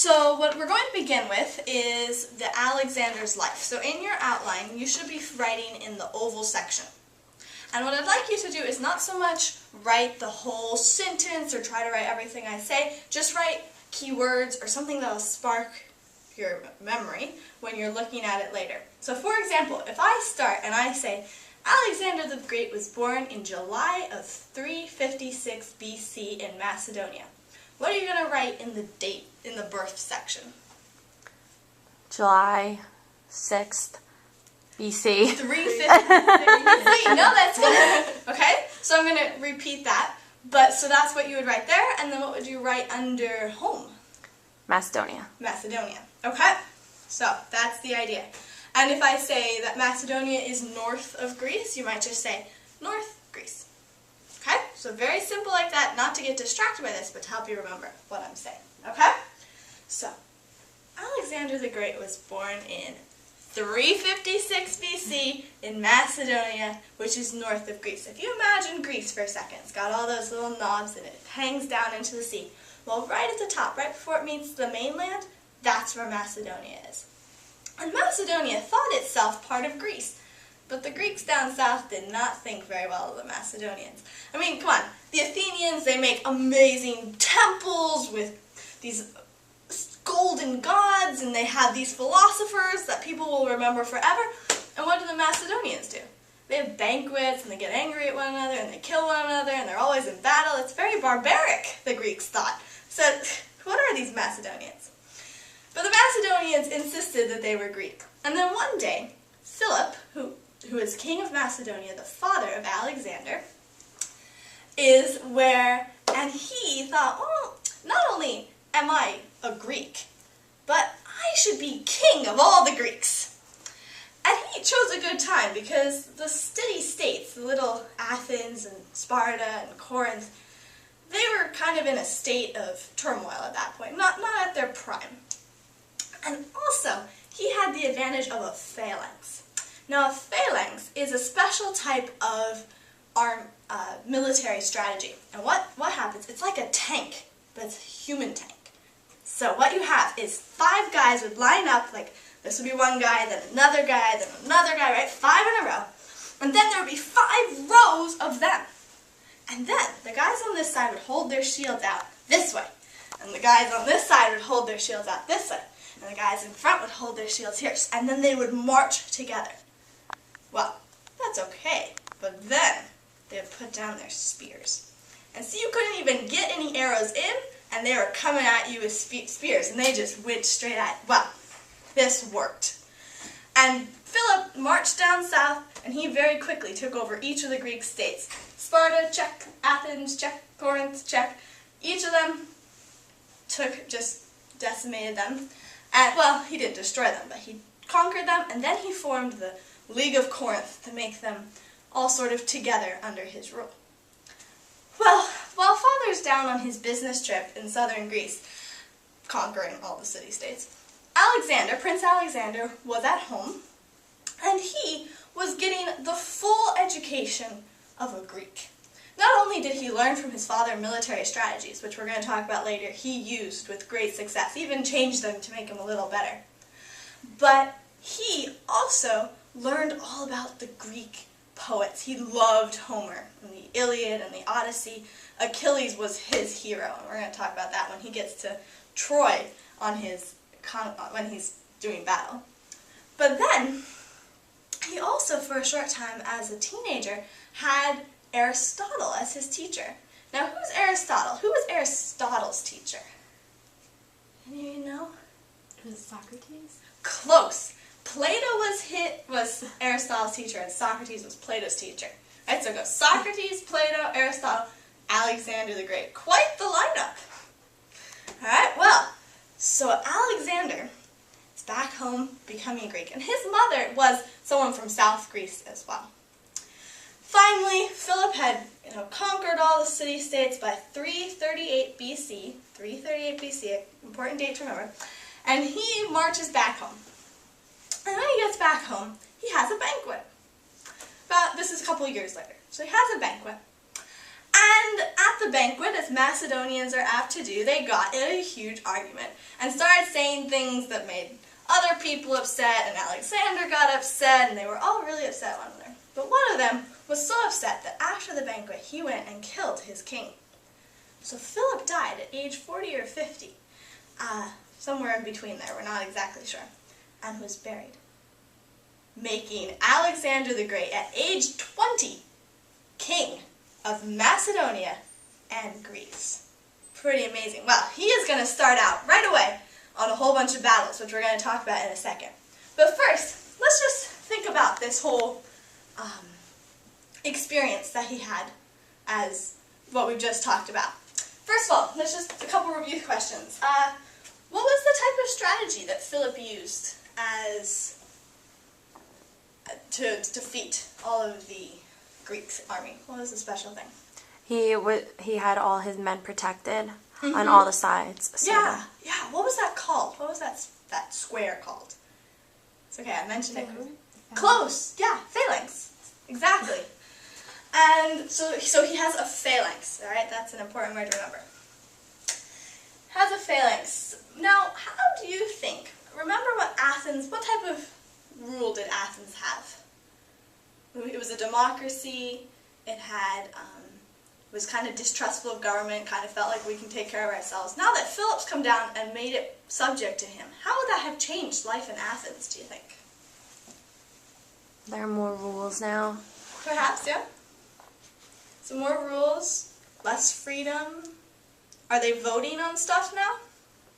So what we're going to begin with is the Alexander's life. So in your outline, you should be writing in the oval section. And what I'd like you to do is not so much write the whole sentence or try to write everything I say, just write keywords or something that will spark your memory when you're looking at it later. So for example, if I start and I say, Alexander the Great was born in July of 356 BC in Macedonia. What are you going to write in the date, in the birth section? July 6th, BC. 356 BC. No, that's good. Okay, so I'm going to repeat that. So that's what you would write there, and then what would you write under home? Macedonia. Macedonia. Okay, so that's the idea. And if I say that Macedonia is north of Greece, you might just say North Greece. Okay, so very simple like that, not to get distracted by this, but to help you remember what I'm saying. Okay, so Alexander the Great was born in 356 BC in Macedonia, which is north of Greece. If you imagine Greece for a second, it's got all those little knobs and it hangs down into the sea. Well, right at the top, right before it meets the mainland, that's where Macedonia is. And Macedonia thought itself part of Greece. But the Greeks down south did not think very well of the Macedonians. I mean, come on, the Athenians, they make amazing temples with these golden gods, and they have these philosophers that people will remember forever. And what do the Macedonians do? They have banquets, and they get angry at one another, and they kill one another, and they're always in battle. It's very barbaric, the Greeks thought. So, what are these Macedonians? But the Macedonians insisted that they were Greek. And then one day, Philip, who is king of Macedonia, the father of Alexander, and he thought, well, not only am I a Greek, but I should be king of all the Greeks. And he chose a good time because the city-states, the little Athens and Sparta and Corinth, they were kind of in a state of turmoil at that point, not at their prime. And also, he had the advantage of a phalanx. Now, a phalanx is a special type of military strategy. And what happens? It's like a tank, but it's a human tank. So what you have is 5 guys would line up, like this would be one guy, then another guy, right? 5 in a row. And then there would be 5 rows of them. And then the guys on this side would hold their shields out this way. And the guys on this side would hold their shields out this way. And the guys in front would hold their shields here. And then they would march together. Well, that's okay. But then they would put down their spears. And so you couldn't even get any arrows in, and they were coming at you with spears. And they just went straight at you. Well, this worked. And Philip marched down south, and he very quickly took over each of the Greek states. Sparta, check. Athens, check. Corinth, check. Each of them just decimated them. And, well, he didn't destroy them, but he conquered them, and then he formed the League of Corinth to make them all sort of together under his rule. Well, while Father's down on his business trip in southern Greece, conquering all the city-states, Prince Alexander, was at home, and he was getting the full education of a Greek. Not only did he learn from his father military strategies, which we're going to talk about later, he used with great success, even changed them to make him a little better, but he also learned all about the Greek poets. He loved Homer and the Iliad and the Odyssey. Achilles was his hero, and we're going to talk about that when he gets to Troy when he's doing battle. But then, he also, for a short time as a teenager, had Aristotle as his teacher. Now, who's Aristotle? Who was Aristotle's teacher? Any of you know? Was it Socrates? Close. Plato was Aristotle's teacher, and Socrates was Plato's teacher. Right, so it goes Socrates, Plato, Aristotle, Alexander the Great. Quite the lineup. Alright, well, so Alexander is back home becoming Greek, and his mother was someone from South Greece as well. Finally, Philip had conquered all the city-states by 338 BC. 338 BC, important date to remember. And he marches back home. And when he gets back home, he has a banquet. This is a couple of years later. So he has a banquet. And at the banquet, as Macedonians are apt to do, they got in a huge argument and started saying things that made other people upset, and Alexander got upset, and they were all really upset at one another. But one of them was so upset that after the banquet, he went and killed his king. So Philip died at age 40 or 50, somewhere in between there, we're not exactly sure, and was buried, making Alexander the Great, at age 20, king of Macedonia and Greece. Pretty amazing. Well, he is going to start out right away on a whole bunch of battles, which we're going to talk about in a second. But first, let's just think about this whole experience that he had as what we've just talked about. First of all, let's just a couple review questions. What was the type of strategy that Philip used as to defeat all of the Greek army? What was the special thing? He had all his men protected on all the sides. So Yeah. What was that called? What was that square called? It's okay, I mentioned it. Close. Yeah, phalanx. Exactly. And so he has a phalanx. All right, that's an important word to remember. Has a phalanx. Now, how do you think? Remember what type of rule did Athens have? It was a democracy. It had was kind of distrustful of government, kind of felt like we can take care of ourselves. Now that Philip's come down and made it subject to him, how would that have changed life in Athens, do you think? there are more rules now. Perhaps, yeah. So more rules, less freedom. Are they voting on stuff now?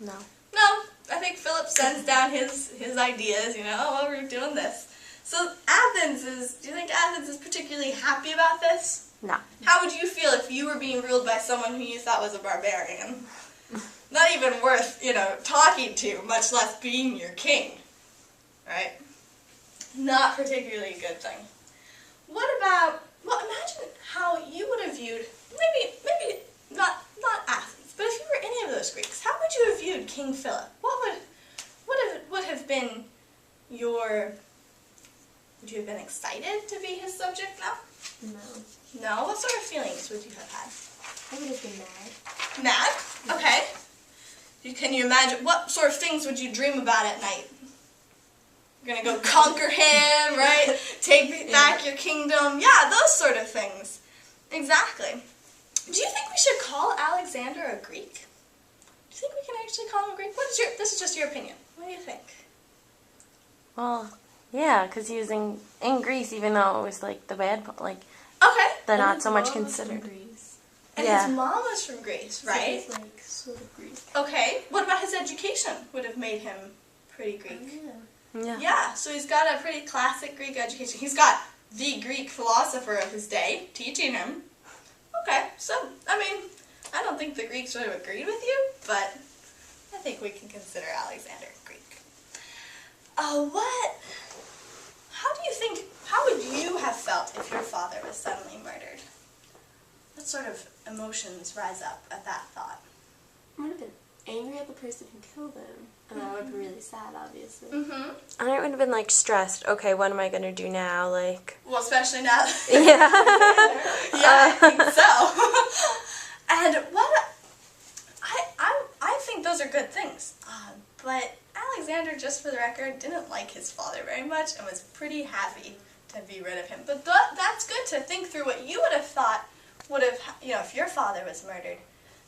No. No. I think Philip sends down his ideas, well, we're doing this. So do you think Athens is particularly happy about this? No. How would you feel if you were being ruled by someone who you thought was a barbarian? Not even worth, talking to, much less being your king. Right? Not particularly a good thing. Imagine how you would have viewed, maybe not Athens, but if you were any of those Greeks, how would you have viewed King Philip? What would have been would you have been excited to be his subject now? No. No? What sort of feelings would you have had? I would have been mad. Mad? Okay. Can you imagine, what sort of things would you dream about at night? You're going to go conquer him, right? Take back your kingdom. Yeah, those sort of things. Exactly. Do you think we should call Alexander a Greek? Do you think we can actually call him a Greek? This is just your opinion. What do you think? Well, yeah, because he was in Greece, even though it was like the bad, Okay. the not so much considered. And his mom was from Greece, right? So he's like sort of Greek. Okay. What about his education? Would have made him pretty Greek. Yeah. Yeah, so he's got a pretty classic Greek education. He's got the Greek philosopher of his day teaching him. Okay, so, I don't think the Greeks would have agreed with you, but I think we can consider Alexander Greek. How would you have felt if your father was suddenly murdered? What sort of emotions rise up at that thought? I would have been angry at the person who killed him, and I would have been really sad, obviously. Mm-hmm. I would have been like stressed. Okay, what am I gonna do now? Like. Well, especially now. Yeah. Yeah, I think so. And I think those are good things. But Alexander, just for the record, didn't like his father very much and was pretty happy to be rid of him. But that's good to think through what you would have thought if your father was murdered.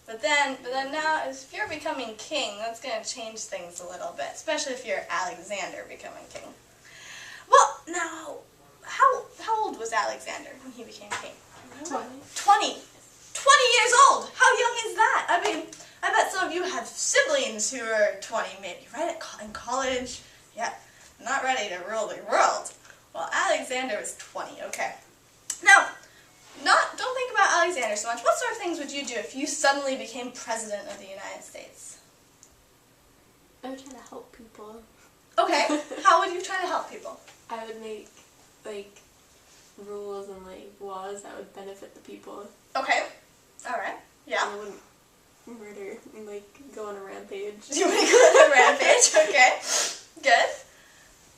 But then now, if you're becoming king, that's going to change things a little bit, especially if you're Alexander becoming king. Well, now, how old was Alexander when he became king? 20. 20 years old! How young is that? I bet some of you have siblings who are 20, maybe, right in college. Yeah, not ready to rule the world. Well, Alexander was 20, okay. Now, don't think about Alexander so much. What sort of things would you do if you suddenly became president of the United States? I would try to help people. Okay, how would you try to help people? I would make, rules and, laws that would benefit the people. Okay, alright, yeah. And I wouldn't murder and, go on a rampage. You want to go on a rampage? Okay, good.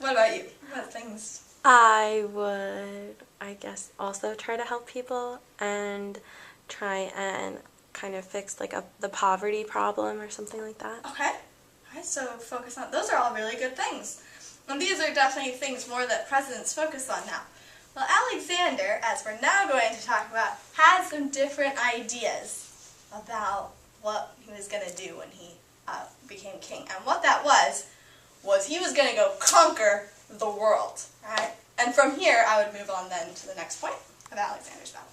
What about you? What things? I would, I guess, also try to help people and try and kind of fix like the poverty problem or something like that. Okay. Alright, so focus on, those are all really good things. And these are definitely things more that presidents focus on now. Well, Alexander, as we're now going to talk about, had some different ideas about what he was going to do when he became king. And what that was he was going to go conquer the world. Right? And from here, I would move on then to the next point of Alexander's battle.